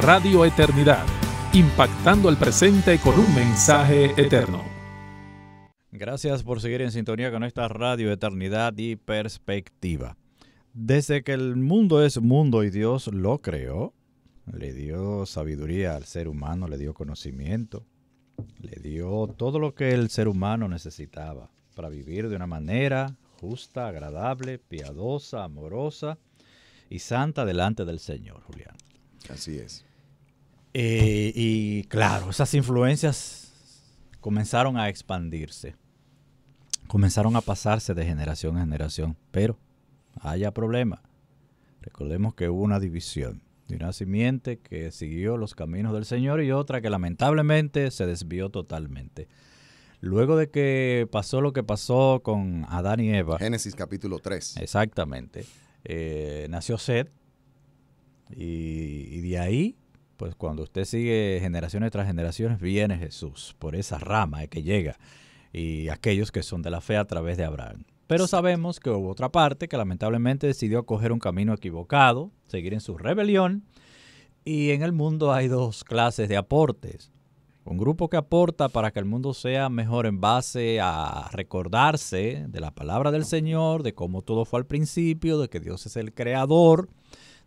Radio Eternidad, impactando el presente con un mensaje eterno. Gracias por seguir en sintonía con esta Radio Eternidad y Perspectiva. Desde que el mundo es mundo y Dios lo creó, le dio sabiduría al ser humano, le dio conocimiento, le dio todo lo que el ser humano necesitaba para vivir de una manera justa, agradable, piadosa, amorosa y santa delante del Señor, Julián. Así es. Y claro, esas influencias comenzaron a expandirse, comenzaron a pasarse de generación en generación, pero haya problema. Recordemos que hubo una división de una simiente que siguió los caminos del Señor y otra que lamentablemente se desvió totalmente. Luego de que pasó lo que pasó con Adán y Eva. Génesis capítulo 3. Exactamente. Nació Set y de ahí, pues cuando usted sigue generaciones tras generaciones, viene Jesús. Por esa rama que llega. Y aquellos que son de la fe a través de Abraham. Pero sabemos que hubo otra parte que lamentablemente decidió coger un camino equivocado, seguir en su rebelión. Y en el mundo hay dos clases de aportes. Un grupo que aporta para que el mundo sea mejor en base a recordarse de la palabra del Señor, de cómo todo fue al principio, de que Dios es el creador,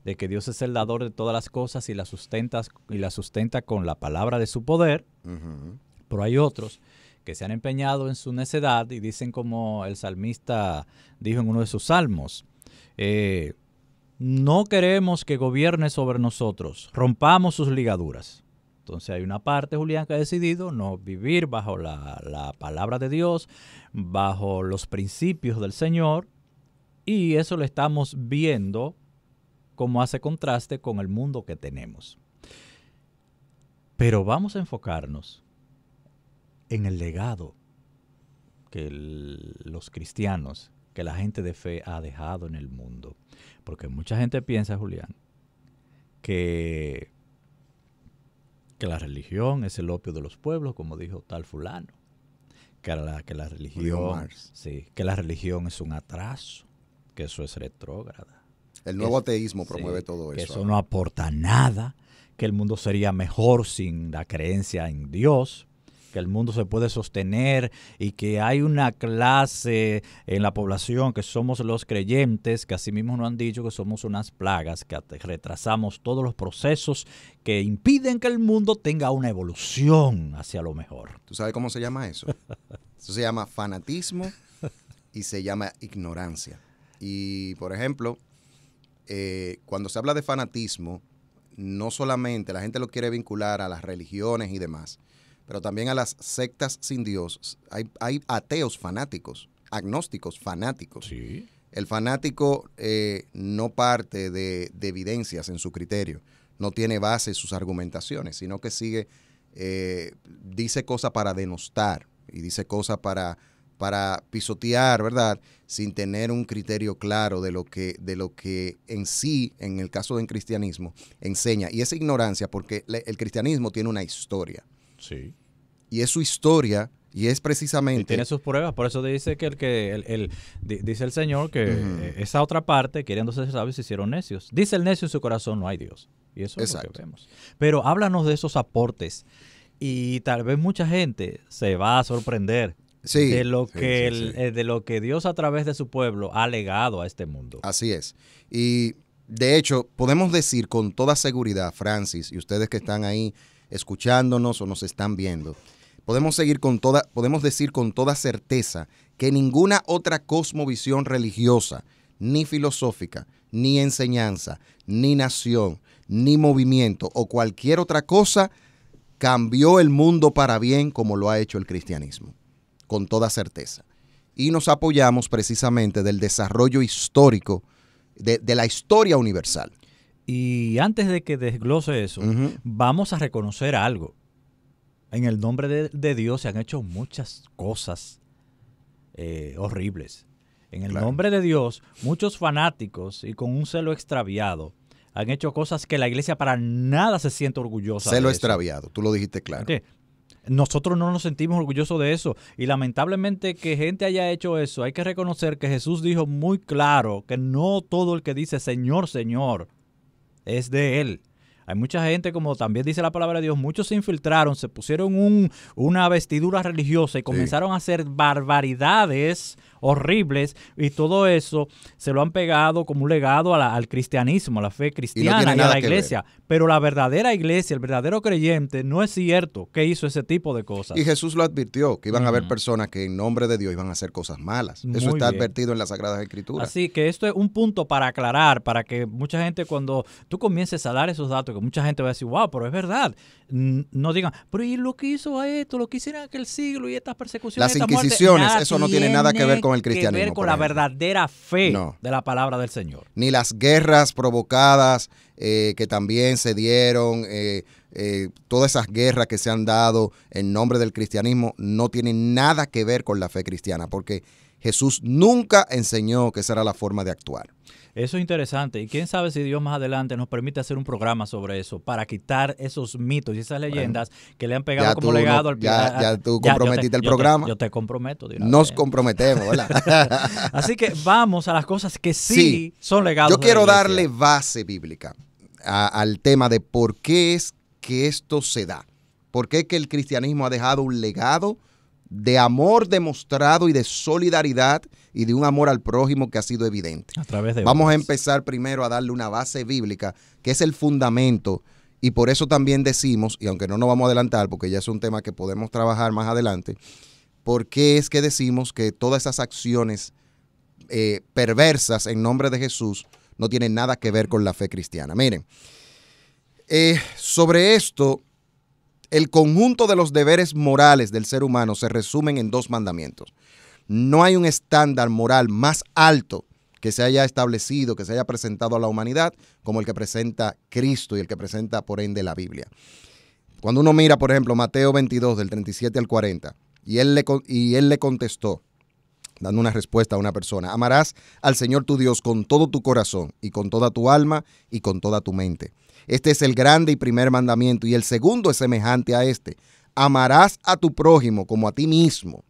de que Dios es el dador de todas las cosas y la sustenta con la palabra de su poder. Uh-huh. Pero hay otros que se han empeñado en su necedad y dicen como el salmista dijo en uno de sus salmos, no queremos que gobierne sobre nosotros, rompamos sus ligaduras. Entonces hay una parte, Julián, que ha decidido no vivir bajo la palabra de Dios, bajo los principios del Señor, y eso lo estamos viendo como hace contraste con el mundo que tenemos. Pero vamos a enfocarnos en el legado que los cristianos, que la gente de fe ha dejado en el mundo. Porque mucha gente piensa, Julián, que la religión es el opio de los pueblos, como dijo tal fulano. Que la religión, sí, que la religión es un atraso, que eso es retrógrada. El nuevo ateísmo promueve todo eso. Que eso no aporta nada, que el mundo sería mejor sin la creencia en Dios, que el mundo se puede sostener y que hay una clase en la población que somos los creyentes, que asimismo nos han dicho que somos unas plagas, que retrasamos todos los procesos que impiden que el mundo tenga una evolución hacia lo mejor. ¿Tú sabes cómo se llama eso? Eso se llama fanatismo y se llama ignorancia. Y, por ejemplo, cuando se habla de fanatismo, no solamente la gente lo quiere vincular a las religiones y demás, pero también a las sectas sin Dios. Hay ateos fanáticos, agnósticos fanáticos. Sí. El fanático no parte de evidencias en su criterio, no tiene base en sus argumentaciones, sino que dice cosas para denostar y dice cosas para pisotear, ¿verdad? Sin tener un criterio claro de lo que en sí, en el caso del cristianismo, enseña. Y esa ignorancia, porque el cristianismo tiene una historia. Sí. Y es su historia, y es precisamente... Y tiene sus pruebas, por eso dice dice el Señor que esa otra parte, queriéndose ser sabios, se hicieron necios. Dice el necio en su corazón, no hay Dios. Y eso es lo que vemos. Pero háblanos de esos aportes, y tal vez mucha gente se va a sorprender de lo que Dios a través de su pueblo ha legado a este mundo. Así es. Y de hecho, podemos decir con toda seguridad, Francis, y ustedes que están ahí escuchándonos o nos están viendo, podemos decir con toda certeza que ninguna otra cosmovisión religiosa, ni filosófica, ni enseñanza, ni nación, ni movimiento o cualquier otra cosa cambió el mundo para bien como lo ha hecho el cristianismo, con toda certeza. Y nos apoyamos precisamente del desarrollo histórico de la historia universal. Y antes de que desglose eso, vamos a reconocer algo. En el nombre de Dios se han hecho muchas cosas horribles. En el nombre de Dios, muchos fanáticos y con un celo extraviado han hecho cosas que la iglesia para nada se siente orgullosa de. Celo extraviado, tú lo dijiste claro. ¿Entiendes? Nosotros no nos sentimos orgullosos de eso. Y lamentablemente que gente haya hecho eso, hay que reconocer que Jesús dijo muy claro que no todo el que dice Señor, Señor es de Él. Hay mucha gente, como también dice la palabra de Dios, muchos se infiltraron, se pusieron una vestidura religiosa y comenzaron a hacer barbaridades horribles, y todo eso se lo han pegado como un legado al cristianismo, a la fe cristiana y a la iglesia. Pero la verdadera iglesia, el verdadero creyente, no es cierto que hizo ese tipo de cosas. Y Jesús lo advirtió, que iban a haber personas que en nombre de Dios iban a hacer cosas malas. Eso está advertido en las Sagradas Escrituras. Así que esto es un punto para aclarar, para que mucha gente, cuando tú comiences a dar esos datos, que mucha gente va a decir, wow, pero es verdad. No digan, pero ¿y lo que hizo a esto? Lo que hicieron en aquel siglo y estas persecuciones, las inquisiciones, eso no tiene nada que ver con el cristianismo. Que ver con la verdadera fe de la palabra del Señor. Ni las guerras provocadas que también se dieron, todas esas guerras que se han dado en nombre del cristianismo no tienen nada que ver con la fe cristiana, porque Jesús nunca enseñó que esa era la forma de actuar. Eso es interesante, y quién sabe si Dios más adelante nos permite hacer un programa sobre eso, para quitar esos mitos y esas leyendas que le han pegado como legado al ya tú comprometiste el programa. Yo te comprometo. Nos comprometemos, ¿verdad? Así que vamos a las cosas que sí son legados. Yo quiero darle base bíblica al tema de por qué es que esto se da. ¿Por qué es que el cristianismo ha dejado un legado de amor demostrado y de solidaridad y de un amor al prójimo que ha sido evidente? Vamos a empezar primero a darle una base bíblica, que es el fundamento, y por eso también decimos, y aunque no nos vamos a adelantar, porque ya es un tema que podemos trabajar más adelante, ¿por qué es que decimos que todas esas acciones perversas en nombre de Jesús no tienen nada que ver con la fe cristiana? Miren, sobre esto, el conjunto de los deberes morales del ser humano se resumen en 2 mandamientos. No hay un estándar moral más alto que se haya establecido, que se haya presentado a la humanidad, como el que presenta Cristo y el que presenta, por ende, la Biblia. Cuando uno mira, por ejemplo, Mateo 22, del 37 al 40, y él le contestó, dando una respuesta a una persona: amarás al Señor tu Dios con todo tu corazón, y con toda tu alma, y con toda tu mente. Este es el grande y primer mandamiento, y el segundo es semejante a este: amarás a tu prójimo como a ti mismo.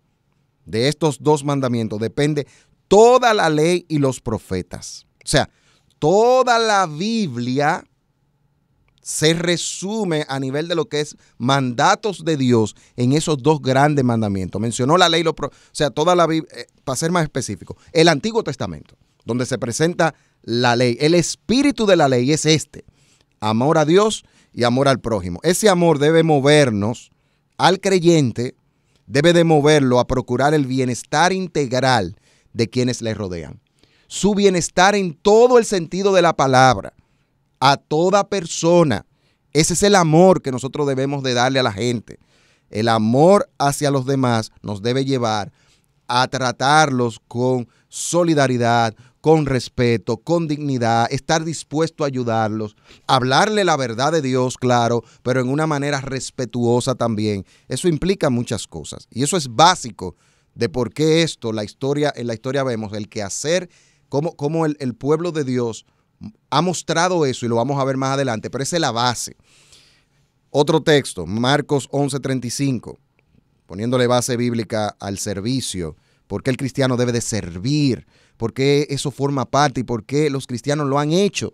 De estos 2 mandamientos depende toda la ley y los profetas. O sea, toda la Biblia se resume a nivel de lo que es mandatos de Dios en esos 2 grandes mandamientos. Mencionó la ley, o sea, toda la Biblia, para ser más específico, el Antiguo Testamento, donde se presenta la ley. El espíritu de la ley es este: amor a Dios y amor al prójimo. Ese amor debe movernos al creyente, debe de moverlo a procurar el bienestar integral de quienes le rodean. Su bienestar en todo el sentido de la palabra, a toda persona. Ese es el amor que nosotros debemos de darle a la gente. El amor hacia los demás nos debe llevar a tratarlos con solidaridad, con respeto, con dignidad, estar dispuesto a ayudarlos, hablarle la verdad de Dios, claro, pero en una manera respetuosa también. Eso implica muchas cosas, y eso es básico de por qué esto, en la historia vemos el quehacer, cómo el pueblo de Dios ha mostrado eso, y lo vamos a ver más adelante, pero esa es la base. Otro texto, Marcos 11:35, poniéndole base bíblica al servicio. ¿Por qué el cristiano debe de servir? ¿Por qué eso forma parte y por qué los cristianos lo han hecho?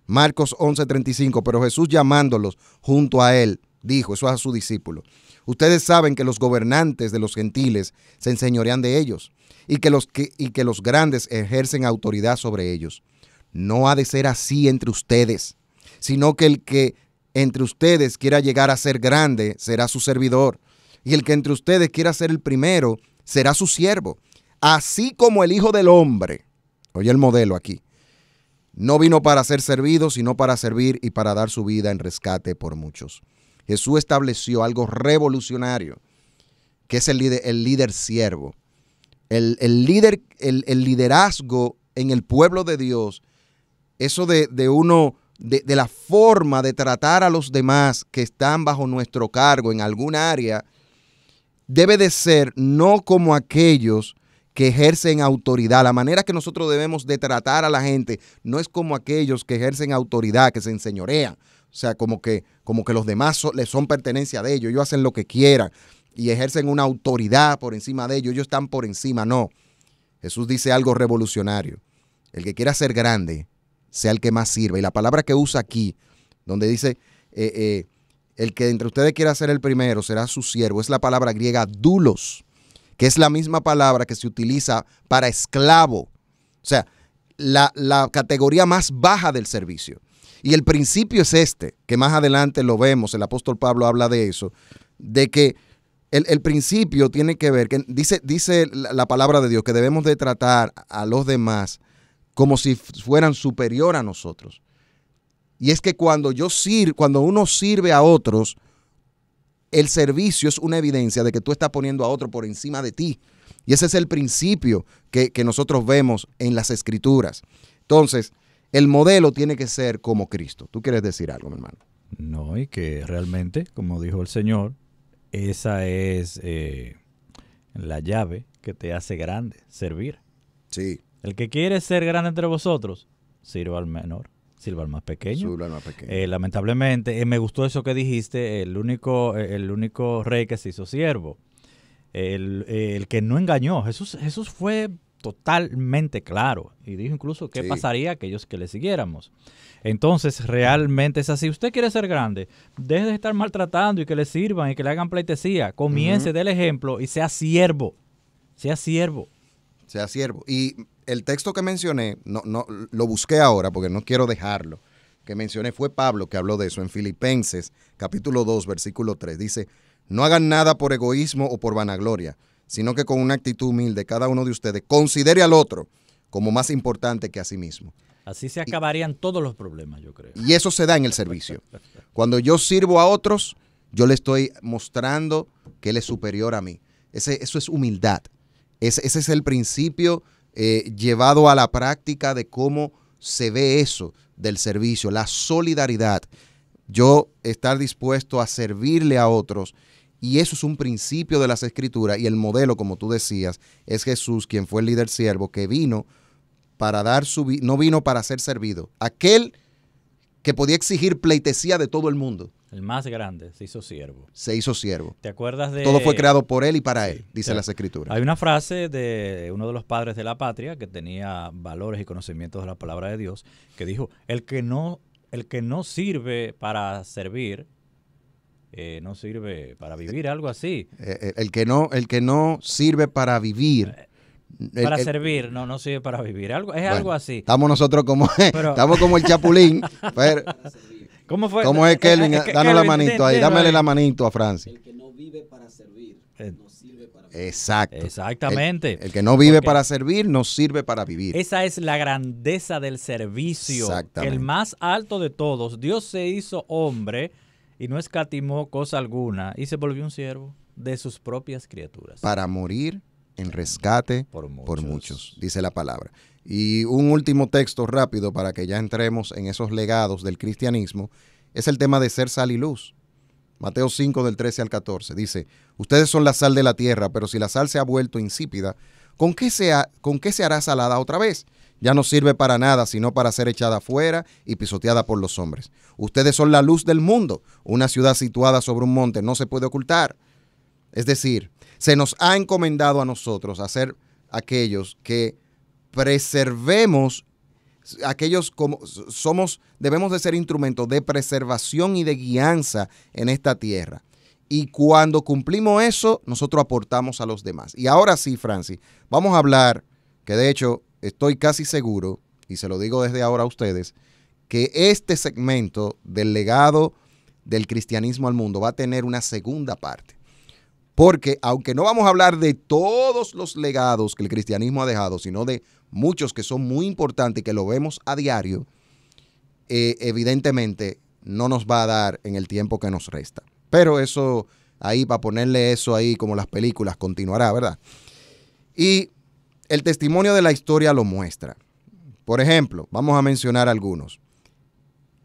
Marcos 11:35, pero Jesús, llamándolos junto a él, dijo, eso a sus discípulos: ustedes saben que los gobernantes de los gentiles se enseñorean de ellos, y que los grandes ejercen autoridad sobre ellos. No ha de ser así entre ustedes, sino que el que entre ustedes quiera llegar a ser grande será su servidor, y el que entre ustedes quiera ser el primero será su siervo. Así como el Hijo del Hombre, oye el modelo aquí, no vino para ser servido, sino para servir y para dar su vida en rescate por muchos. Jesús estableció algo revolucionario, que es el líder siervo. El liderazgo en el pueblo de Dios, eso de la forma de tratar a los demás que están bajo nuestro cargo en alguna área, debe de ser no como aquellos que ejercen autoridad. La manera que nosotros debemos de tratar a la gente no es como aquellos que ejercen autoridad, que se enseñorean. O sea, como que los demás les son pertenencia de ellos. Ellos hacen lo que quieran y ejercen una autoridad por encima de ellos. Ellos están por encima. No. Jesús dice algo revolucionario: el que quiera ser grande, sea el que más sirva. Y la palabra que usa aquí donde dice, el que entre ustedes quiera ser el primero será su siervo. Es la palabra griega doulos, que es la misma palabra que se utiliza para esclavo. O sea, la categoría más baja del servicio. Y el principio es este, que más adelante lo vemos, el apóstol Pablo habla de eso, de que el principio tiene que ver, que dice la palabra de Dios, que debemos de tratar a los demás como si fueran superior a nosotros. Y es que cuando uno sirve a otros, el servicio es una evidencia de que tú estás poniendo a otro por encima de ti. Y ese es el principio que nosotros vemos en las Escrituras. Entonces, el modelo tiene que ser como Cristo. ¿Tú quieres decir algo, mi hermano? No, y que realmente, como dijo el Señor, esa es la llave que te hace grande, servir. Sí. El que quiere ser grande entre vosotros, sirva al menor, sirva al más pequeño. Sirva al más pequeño. Lamentablemente, me gustó eso que dijiste, el único rey que se hizo siervo, el que no engañó. Jesús fue totalmente claro y dijo incluso qué pasaría a aquellos que le siguiéramos. Entonces, realmente es así. Usted quiere ser grande, deje de estar maltratando y que le sirvan y que le hagan pleitesía. Comience del ejemplo y sea siervo. Sea siervo. Sea siervo. Y el texto que mencioné, no lo busqué ahora porque no quiero dejarlo, que mencioné fue Pablo que habló de eso en Filipenses, capítulo 2, versículo 3. Dice, no hagan nada por egoísmo o por vanagloria, sino que con una actitud humilde cada uno de ustedes considere al otro como más importante que a sí mismo. Así se acabarían todos los problemas, yo creo. Y eso se da en el servicio. Cuando yo sirvo a otros, yo le estoy mostrando que él es superior a mí. Eso es humildad. Ese es el principio llevado a la práctica de cómo se ve eso del servicio, la solidaridad. Yo estar dispuesto a servirle a otros. Y eso es un principio de las Escrituras y el modelo, como tú decías, es Jesús, quien fue el líder siervo, que vino para dar su vida, no vino para ser servido. Aquel que podía exigir pleitesía de todo el mundo. El más grande se hizo siervo. Se hizo siervo. ¿Te acuerdas de...? Todo fue creado por él y para él, dice las Escrituras. Hay una frase de uno de los padres de la patria que tenía valores y conocimientos de la palabra de Dios, que dijo, el que no sirve para servir, no sirve para vivir, algo así. El que no sirve para vivir. Servir, no sirve para vivir. Algo así. Estamos nosotros estamos como el Chapulín. Pero, ¿cómo fue? ¿Cómo es, Kelvin? Danos la manito ahí. Dámele la manito a Francis. El que no vive para servir, no sirve para vivir. Exacto. Exactamente. El que no vive para servir, no sirve para vivir. Esa es la grandeza del servicio. Exactamente. El más alto de todos. Dios se hizo hombre y no escatimó cosa alguna y se volvió un siervo de sus propias criaturas. Para morir en rescate por muchos, dice la palabra. Y un último texto rápido para que ya entremos en esos legados del cristianismo, es el tema de ser sal y luz. Mateo 5 del 13 al 14 dice, ustedes son la sal de la tierra, pero si la sal se ha vuelto insípida, ¿con qué se hará salada otra vez? Ya no sirve para nada, sino para ser echada afuera y pisoteada por los hombres. Ustedes son la luz del mundo. Una ciudad situada sobre un monte no se puede ocultar. Es decir, se nos ha encomendado a nosotros a ser aquellos que preservemos, aquellos como debemos de ser instrumentos de preservación y de guianza en esta tierra. Y cuando cumplimos eso, nosotros aportamos a los demás. Y ahora sí, Francis, vamos a hablar, que de hecho estoy casi seguro, y se lo digo desde ahora a ustedes, que este segmento del legado del cristianismo al mundo va a tener una segunda parte. Porque aunque no vamos a hablar de todos los legados que el cristianismo ha dejado, sino de muchos que son muy importantes y que lo vemos a diario, evidentemente no nos va a dar en el tiempo que nos resta. Pero eso ahí, para ponerle eso ahí como las películas, continuará, ¿verdad? Y el testimonio de la historia lo muestra. Por ejemplo, vamos a mencionar algunos.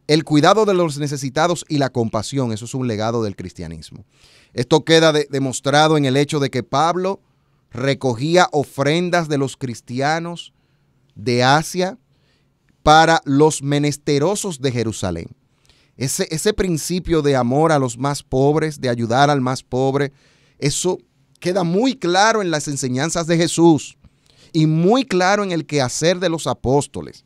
El cuidado de los necesitados y la compasión, eso es un legado del cristianismo. Esto queda demostrado en el hecho de que Pablo recogía ofrendas de los cristianos de Asia para los menesterosos de Jerusalén. Ese principio de amor a los más pobres, de ayudar al más pobre, eso queda muy claro en las enseñanzas de Jesús y muy claro en el quehacer de los apóstoles.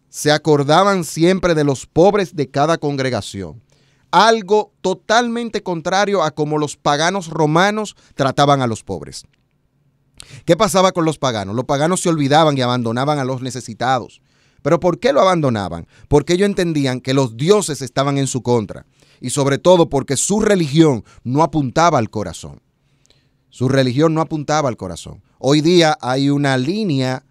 se acordaban siempre de los pobres de cada congregación. Algo totalmente contrario a cómo los paganos romanos trataban a los pobres. ¿Qué pasaba con los paganos? Los paganos se olvidaban y abandonaban a los necesitados. ¿Pero por qué lo abandonaban? Porque ellos entendían que los dioses estaban en su contra. Y sobre todo porque su religión no apuntaba al corazón. Su religión no apuntaba al corazón. Hoy día hay una línea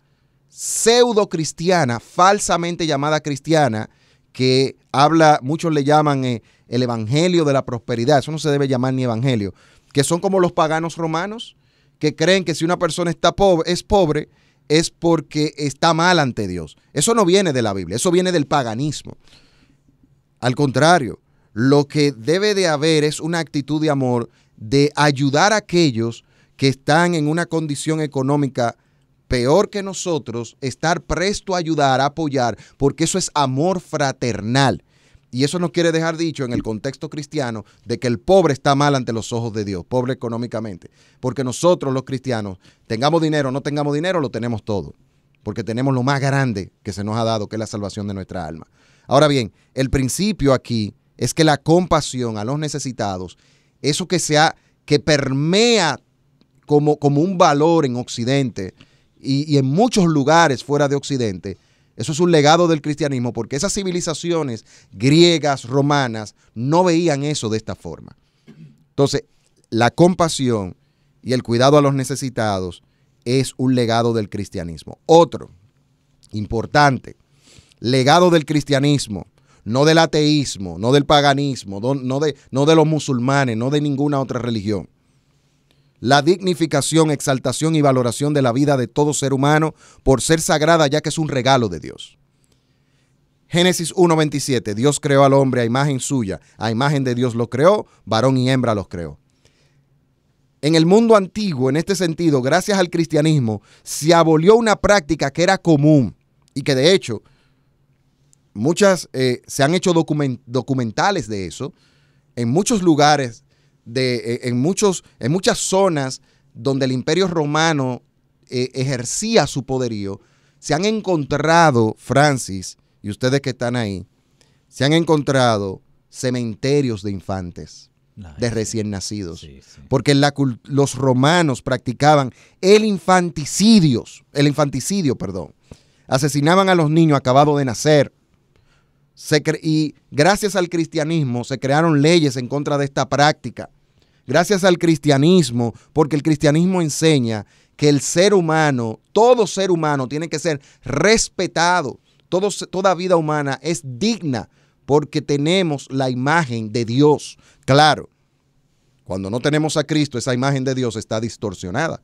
pseudo cristiana, falsamente llamada cristiana, que habla, muchos le llaman el evangelio de la prosperidad. Eso no se debe llamar ni evangelio, que son como los paganos romanos, que creen que si una persona es pobre es porque está mal ante Dios. Eso no viene de la Biblia, eso viene del paganismo. Al contrario, lo que debe de haber es una actitud de amor, de ayudar a aquellos que están en una condición económica peor que nosotros, estar presto a ayudar, a apoyar, porque eso es amor fraternal. Y eso nos quiere dejar dicho en el contexto cristiano de que el pobre está mal ante los ojos de Dios, pobre económicamente. Porque nosotros los cristianos, tengamos dinero o no tengamos dinero, lo tenemos todo. Porque tenemos lo más grande que se nos ha dado, que es la salvación de nuestra alma. Ahora bien, el principio aquí es que la compasión a los necesitados, eso que permea como un valor en Occidente y en muchos lugares fuera de Occidente, eso es un legado del cristianismo, porque esas civilizaciones griegas, romanas, no veían eso de esta forma. Entonces, la compasión y el cuidado a los necesitados es un legado del cristianismo. Otro, importante, legado del cristianismo, no del ateísmo, no del paganismo, no de los musulmanes, no de ninguna otra religión. La dignificación, exaltación y valoración de la vida de todo ser humano por ser sagrada, ya que es un regalo de Dios. Génesis 1:27, Dios creó al hombre a imagen suya, a imagen de Dios lo creó, varón y hembra los creó. En el mundo antiguo, en este sentido, gracias al cristianismo, se abolió una práctica que era común y que de hecho se han hecho documentales de eso en muchos lugares. En muchas zonas donde el Imperio Romano ejercía su poderío, se han encontrado, Francis, y ustedes que están ahí, se han encontrado cementerios de infantes, de recién nacidos. Sí, sí. Porque los romanos practicaban el infanticidio, asesinaban a los niños acabados de nacer. Y gracias al cristianismo se crearon leyes en contra de esta práctica. Gracias al cristianismo, porque el cristianismo enseña que el ser humano, todo ser humano tiene que ser respetado. Toda vida humana es digna porque tenemos la imagen de Dios. Claro, cuando no tenemos a Cristo, esa imagen de Dios está distorsionada.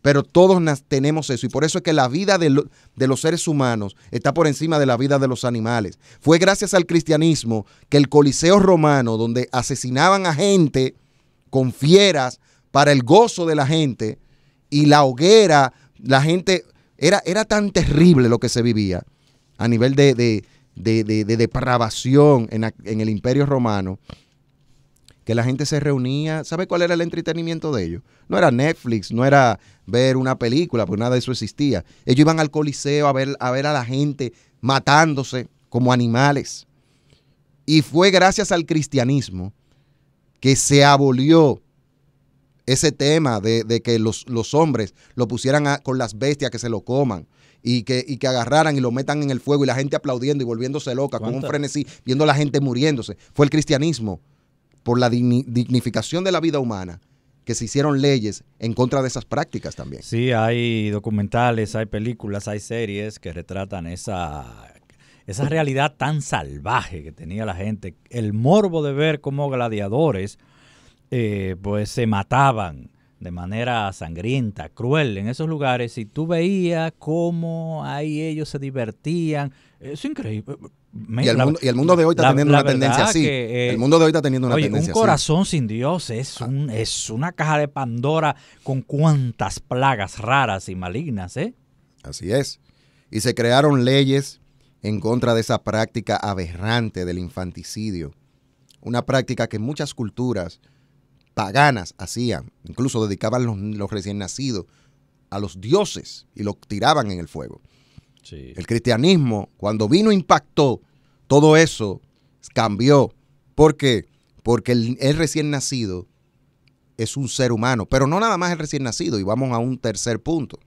Pero todos tenemos eso y por eso es que la vida de los seres humanos está por encima de la vida de los animales. Fue gracias al cristianismo que el Coliseo romano, donde asesinaban a gente con fieras para el gozo de la gente, y la hoguera, la gente, era tan terrible lo que se vivía a nivel de depravación en el Imperio Romano, que la gente se reunía. ¿Sabe cuál era el entretenimiento de ellos? No era Netflix, no era ver una película, porque nada de eso existía. Ellos iban al Coliseo a ver a la gente matándose como animales. Y fue gracias al cristianismo que se abolió ese tema de que los hombres lo pusieran con las bestias que se lo coman y que agarraran y lo metan en el fuego y la gente aplaudiendo y volviéndose loca con un frenesí, viendo a la gente muriéndose. Fue el cristianismo, por la dignificación de la vida humana, que se hicieron leyes en contra de esas prácticas también. Sí, hay documentales, hay películas, hay series que retratan esa realidad tan salvaje que tenía la gente, el morbo de ver cómo gladiadores pues se mataban de manera sangrienta, cruel en esos lugares, y tú veías cómo ahí ellos se divertían. Es increíble. Y el mundo de hoy está teniendo una tendencia así. El mundo de hoy está teniendo una tendencia así. Un corazón sin Dios es una caja de Pandora con cuantas plagas raras y malignas, ¿eh? Así es. Y se crearon leyes en contra de esa práctica aberrante del infanticidio. Una práctica que muchas culturas paganas hacían. Incluso dedicaban los recién nacidos a los dioses y los tiraban en el fuego. Sí. El cristianismo, cuando vino, impactó, todo eso cambió. ¿Por qué? Porque el recién nacido es un ser humano, pero no nada más el recién nacido, y vamos a un tercer punto,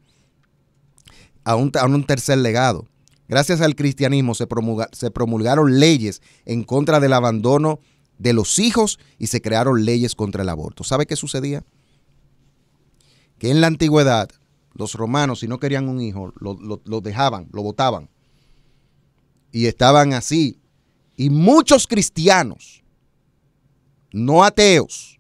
a un tercer legado. Gracias al cristianismo se promulgaron leyes en contra del abandono de los hijos y se crearon leyes contra el aborto. ¿Sabe qué sucedía? Que en la antigüedad los romanos, si no querían un hijo, lo dejaban, lo botaban. Y estaban así. Y muchos cristianos, no ateos,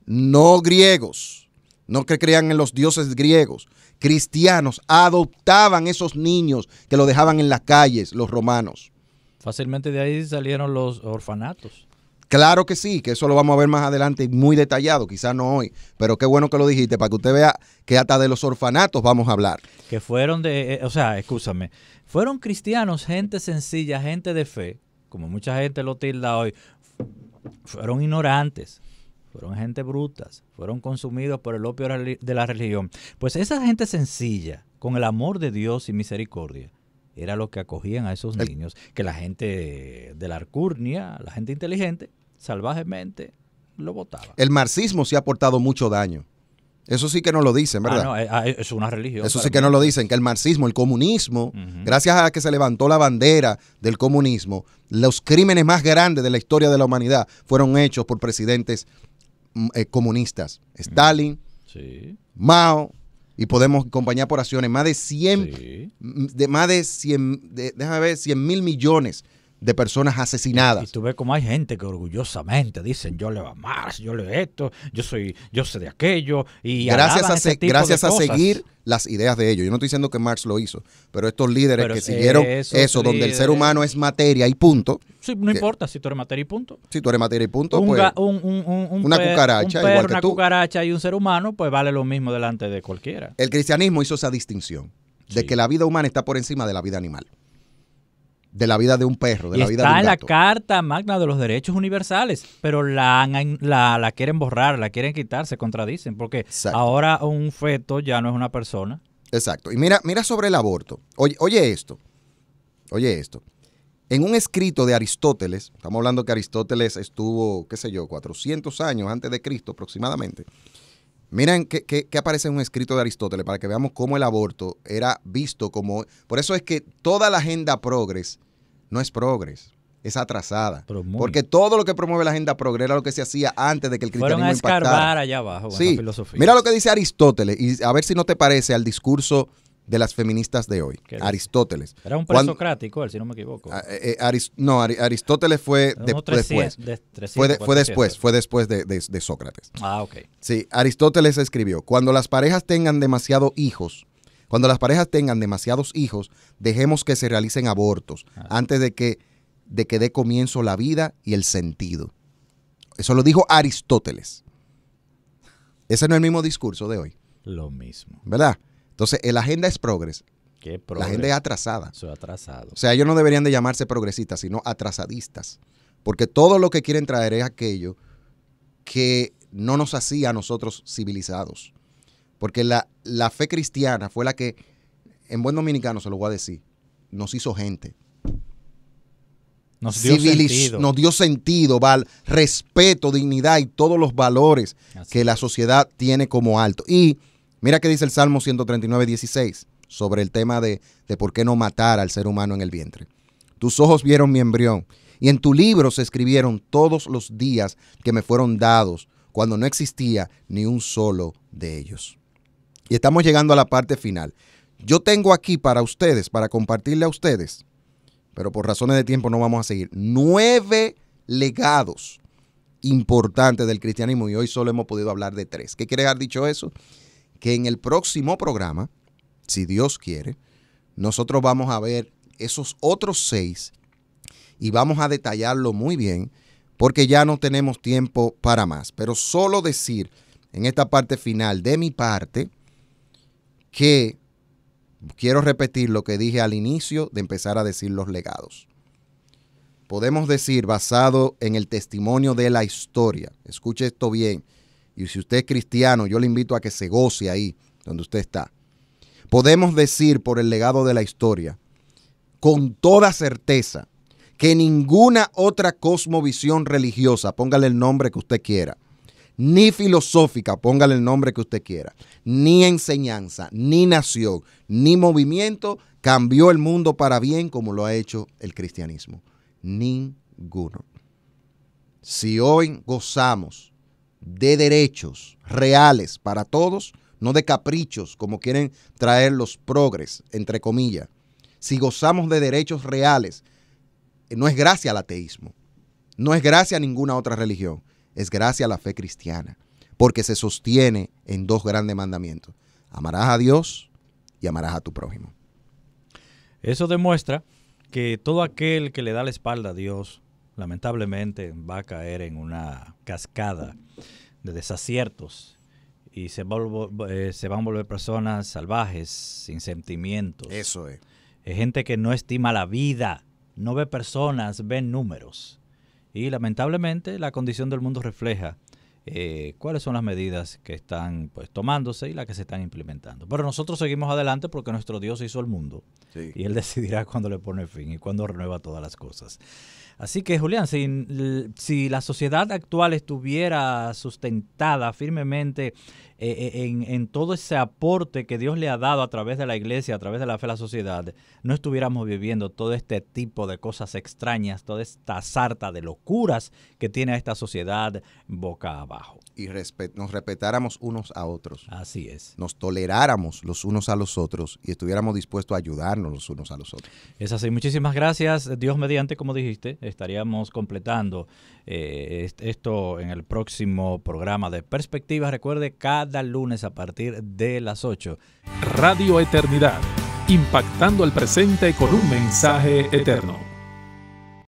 no griegos, no que creían en los dioses griegos, cristianos, adoptaban esos niños que lo dejaban en las calles, los romanos. Fácilmente de ahí salieron los orfanatos. Claro que sí, que eso lo vamos a ver más adelante muy detallado, quizás no hoy, pero qué bueno que lo dijiste para que usted vea que hasta de los orfanatos vamos a hablar. Que fueron escúchame, fueron cristianos, gente sencilla, gente de fe, como mucha gente lo tilda hoy, fueron ignorantes, fueron gente brutas, fueron consumidos por el opio de la religión. Pues esa gente sencilla, con el amor de Dios y misericordia, era lo que acogían a esos niños, que la gente de la alcurnia, la gente inteligente, salvajemente lo botaba. El marxismo sí ha aportado mucho daño. Eso sí que no lo dicen, ¿verdad? No, es una religión. Eso sí que no lo dicen, que el marxismo, el comunismo, gracias a que se levantó la bandera del comunismo, los crímenes más grandes de la historia de la humanidad fueron hechos por presidentes comunistas. Stalin, sí. Mao, y podemos acompañar por acciones, más de 100, Sí. déjame ver, 100,000 millones de personas asesinadas. Y tú ves cómo hay gente que orgullosamente dicen, yo leo a Marx, yo leo esto, yo sé de aquello. Y gracias a cosas. seguir las ideas de ellos. Yo no estoy diciendo que Marx lo hizo, pero estos líderes que siguieron eso, donde el ser humano es materia y punto. Sí, no importa si tú eres materia y punto. Si tú eres materia y punto, Una cucaracha, un perro, igual que una tú. Cucaracha y un ser humano, pues vale lo mismo delante de cualquiera. El cristianismo hizo esa distinción de Sí. que la vida humana está por encima de la vida animal, de la vida de un perro, de la vida de Está un en la gato. Carta Magna de los Derechos Universales, pero la quieren borrar, la quieren quitar, se contradicen, porque Exacto. ahora un feto ya no es una persona. Exacto. Y mira sobre el aborto. Oye esto. En un escrito de Aristóteles, estamos hablando que Aristóteles estuvo, 400 años antes de Cristo aproximadamente. Miren qué aparece en un escrito de Aristóteles para que veamos cómo el aborto era visto como... Por eso es que toda la agenda progres no es progres, es atrasada. Porque todo lo que promueve la agenda progres era lo que se hacía antes de que el cristianismo impactara. Fueron a escarbar allá abajo en Sí, esa filosofía. mira lo que dice Aristóteles y a ver si no te parece al discurso de las feministas de hoy. Aristóteles. Era un presocrático él, si no me equivoco. Aristóteles fue después. Fue después de Sócrates. Ah, ok. Sí, Aristóteles escribió, cuando las parejas tengan demasiados hijos, dejemos que se realicen abortos antes de que dé comienzo la vida y el sentido. Eso lo dijo Aristóteles. Ese no es el mismo discurso de hoy. Lo mismo. ¿Verdad? Entonces, la agenda es progres. ¿Qué La agenda es atrasada. Soy atrasado. O sea, ellos no deberían de llamarse progresistas, sino atrasadistas. Porque todo lo que quieren traer es aquello que no nos hacía a nosotros civilizados. Porque la fe cristiana fue la que, en buen dominicano se lo voy a decir, nos hizo gente. Nos dio sentido, respeto, dignidad y todos los valores que la sociedad tiene como alto. Y mira que dice el Salmo 139, 16 sobre el tema de por qué no matar al ser humano en el vientre. Tus ojos vieron mi embrión y en tu libro se escribieron todos los días que me fueron dados cuando no existía ni un solo de ellos. Y estamos llegando a la parte final. Yo tengo aquí para ustedes, para compartirle a ustedes, pero por razones de tiempo no vamos a seguir, 9 legados importantes del cristianismo y hoy solo hemos podido hablar de 3. ¿Qué quiere haber dicho eso? Que en el próximo programa, si Dios quiere, nosotros vamos a ver esos otros 6 y vamos a detallarlo muy bien porque ya no tenemos tiempo para más. Pero solo decir en esta parte final de mi parte que quiero repetir lo que dije al inicio de empezar a decir los legados. Podemos decir, basado en el testimonio de la historia, escuche esto bien, y si usted es cristiano, yo le invito a que se goce ahí donde usted está. podemos decir por el legado de la historia, con toda certeza, que ninguna otra cosmovisión religiosa, póngale el nombre que usted quiera, ni filosófica, póngale el nombre que usted quiera, ni enseñanza, ni nación, ni movimiento, cambió el mundo para bien como lo ha hecho el cristianismo. Ninguno. Si hoy gozamos de derechos reales para todos, no de caprichos como quieren traer los progres, entre comillas. Si gozamos de derechos reales, no es gracias al ateísmo, no es gracias a ninguna otra religión, es gracias a la fe cristiana, porque se sostiene en dos grandes mandamientos: amarás a Dios y amarás a tu prójimo. Eso demuestra que todo aquel que le da la espalda a Dios, lamentablemente va a caer en una cascada de desaciertos y se van a volver personas salvajes, sin sentimientos. Eso es. Es gente que no estima la vida, no ve personas, ve números. Y lamentablemente la condición del mundo refleja cuáles son las medidas que están pues tomándose y las que se están implementando. Pero nosotros seguimos adelante porque nuestro Dios hizo el mundo. Sí. Y Él decidirá cuándo le pone fin y cuándo renueva todas las cosas. Así que, Julián, si la sociedad actual estuviera sustentada firmemente en todo ese aporte que Dios le ha dado a través de la iglesia, a través de la fe a la sociedad, no estuviéramos viviendo todo este tipo de cosas extrañas, toda esta sarta de locuras que tiene esta sociedad boca abajo. Y nos respetáramos unos a otros. Así es. Nos toleráramos los unos a los otros y estuviéramos dispuestos a ayudarnos los unos a los otros. Es así. Muchísimas gracias. Dios mediante, como dijiste, estaríamos completando esto en el próximo programa de Perspectivas. Recuerde, cada lunes a partir de las 8. Radio Eternidad, impactando el presente con un mensaje eterno.